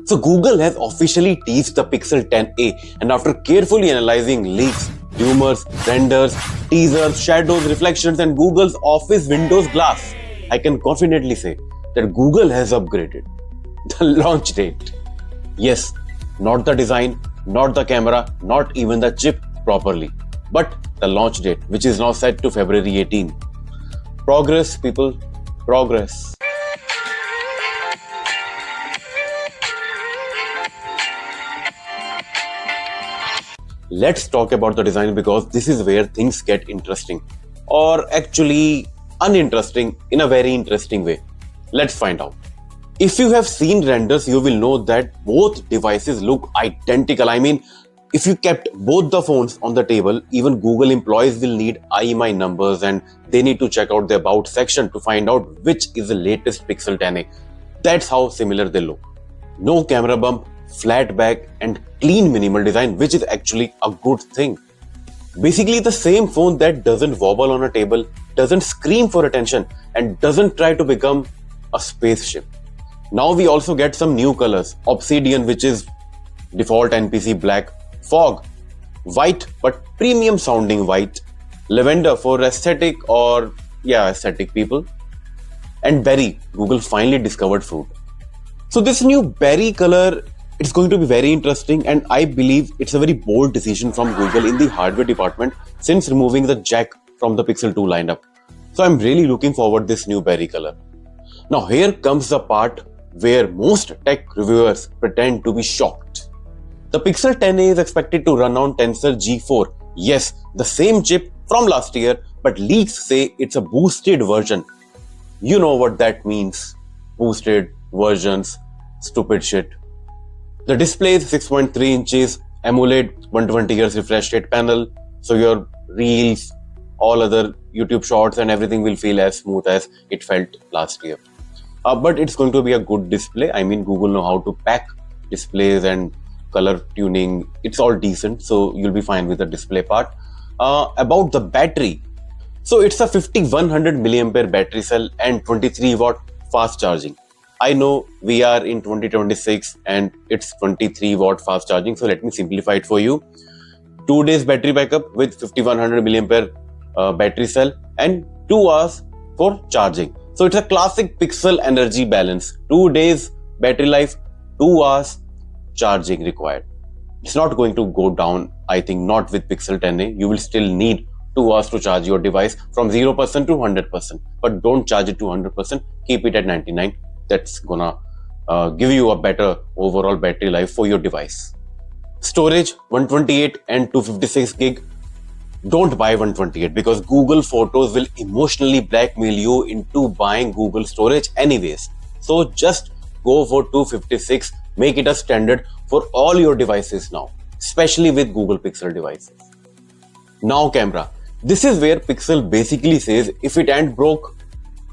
So Google has officially teased the Pixel 10a, and after carefully analyzing leaks, rumors, renders, teasers, shadows, reflections, and Google's Office Windows Glass, I can confidently say that Google has upgraded the launch date. Yes, not the design, not the camera, not even the chip properly, but the launch date, which is now set to February 18. Progress, people, progress. Let's talk about the design because this is where things get interesting, or actually uninteresting in a very interesting way. Let's find out. If you have seen renders, you will know that both devices look identical. I mean, if you kept both the phones on the table, even Google employees will need IMEI numbers and they need to check out the About section to find out which is the latest Pixel 10a. That's how similar they look. No camera bump, flat back and clean minimal design, which is actually a good thing. Basically the same phone that doesn't wobble on a table, doesn't scream for attention and doesn't try to become a spaceship. Now we also get some new colors. Obsidian, which is default NPC black. Fog, white but premium sounding white. Lavender for aesthetic aesthetic people. And berry, Google finally discovered fruit. So this new berry color, it's going to be very interesting, and I believe it's a very bold decision from Google in the hardware department since removing the jack from the Pixel 2 lineup. So I'm really looking forward to this new berry color. Now here comes the part where most tech reviewers pretend to be shocked. The Pixel 10a is expected to run on Tensor G4. Yes, the same chip from last year, but leaks say it's a boosted version. You know what that means. Boosted versions, stupid shit. The display is 6.3 inches, AMOLED 120Hz refresh rate panel, so your reels, all other YouTube shorts and everything will feel as smooth as it felt last year. But it's going to be a good display. I mean, Google know how to pack displays and color tuning. It's all decent, so you'll be fine with the display part. About the battery, so it's a 5100 mAh battery cell and 23 watt fast charging. I know we are in 2026 and it's 23 watt fast charging, so let me simplify it for you. 2 days battery backup with 5100 mAh battery cell and 2 hours for charging. So it's a classic Pixel energy balance. 2 days battery life, 2 hours charging required. It's not going to go down, I think, not with Pixel 10a. You will still need 2 hours to charge your device from 0% to 100%. But don't charge it to 100%, keep it at 99%. That's gonna give you a better overall battery life for your device. Storage 128 and 256 gig. Don't buy 128 because Google Photos will emotionally blackmail you into buying Google storage anyways. So just go for 256. Make it a standard for all your devices now, especially with Google Pixel devices. Now camera. This is where Pixel basically says if it ain't broke,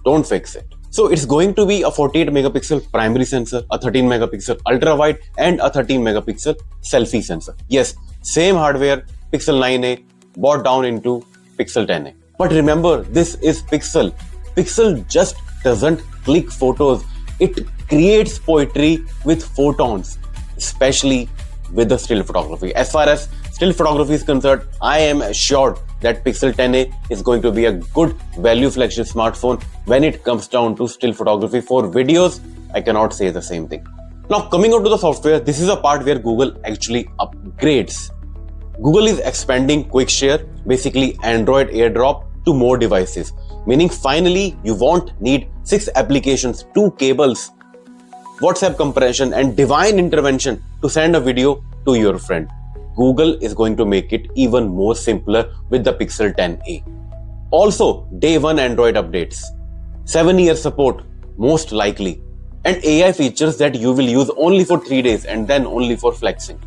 don't fix it. So it's going to be a 48 megapixel primary sensor, a 13 megapixel ultra wide and a 13 megapixel selfie sensor. Yes, same hardware, Pixel 9a bought down into Pixel 10a. But remember, this is Pixel. Pixel just doesn't click photos. It creates poetry with photons, especially with the still photography. As far as still photography is concerned, I am assured that Pixel 10a is going to be a good value flagship smartphone when it comes down to still photography. For videos, I cannot say the same thing. Now coming on to the software, this is a part where Google actually upgrades. Google is expanding Quick Share, basically Android AirDrop, to more devices. Meaning finally you won't need 6 applications, 2 cables, WhatsApp compression and divine intervention to send a video to your friend. Google is going to make it even more simpler with the Pixel 10a. Also, day 1 Android updates, 7-year support most likely, and AI features that you will use only for 3 days and then only for flexing.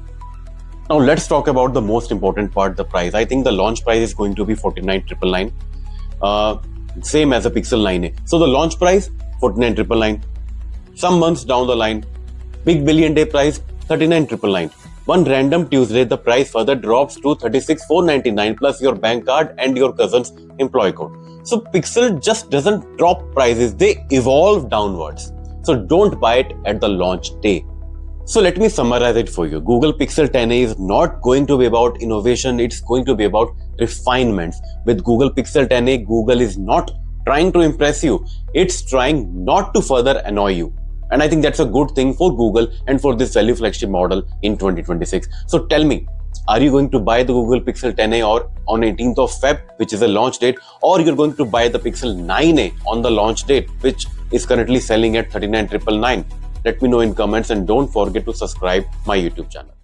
Now let's talk about the most important part, the price. I think the launch price is going to be 49,999, same as a Pixel 9a. So the launch price 49,999. Some months down the line, big billion day price 39,999. One random Tuesday, the price further drops to 36,499 plus your bank card and your cousin's employee code. So Pixel just doesn't drop prices, they evolve downwards. So don't buy it at the launch day. So let me summarize it for you. Google Pixel 10a is not going to be about innovation, it's going to be about refinements. With Google Pixel 10a, Google is not trying to impress you, it's trying not to further annoy you. And I think that's a good thing for Google and for this value flagship model in 2026. So tell me, are you going to buy the Google Pixel 10a or on 18th of Feb, which is the launch date, or you're going to buy the Pixel 9a on the launch date, which is currently selling at 39,999? Let me know in comments and don't forget to subscribe my YouTube channel.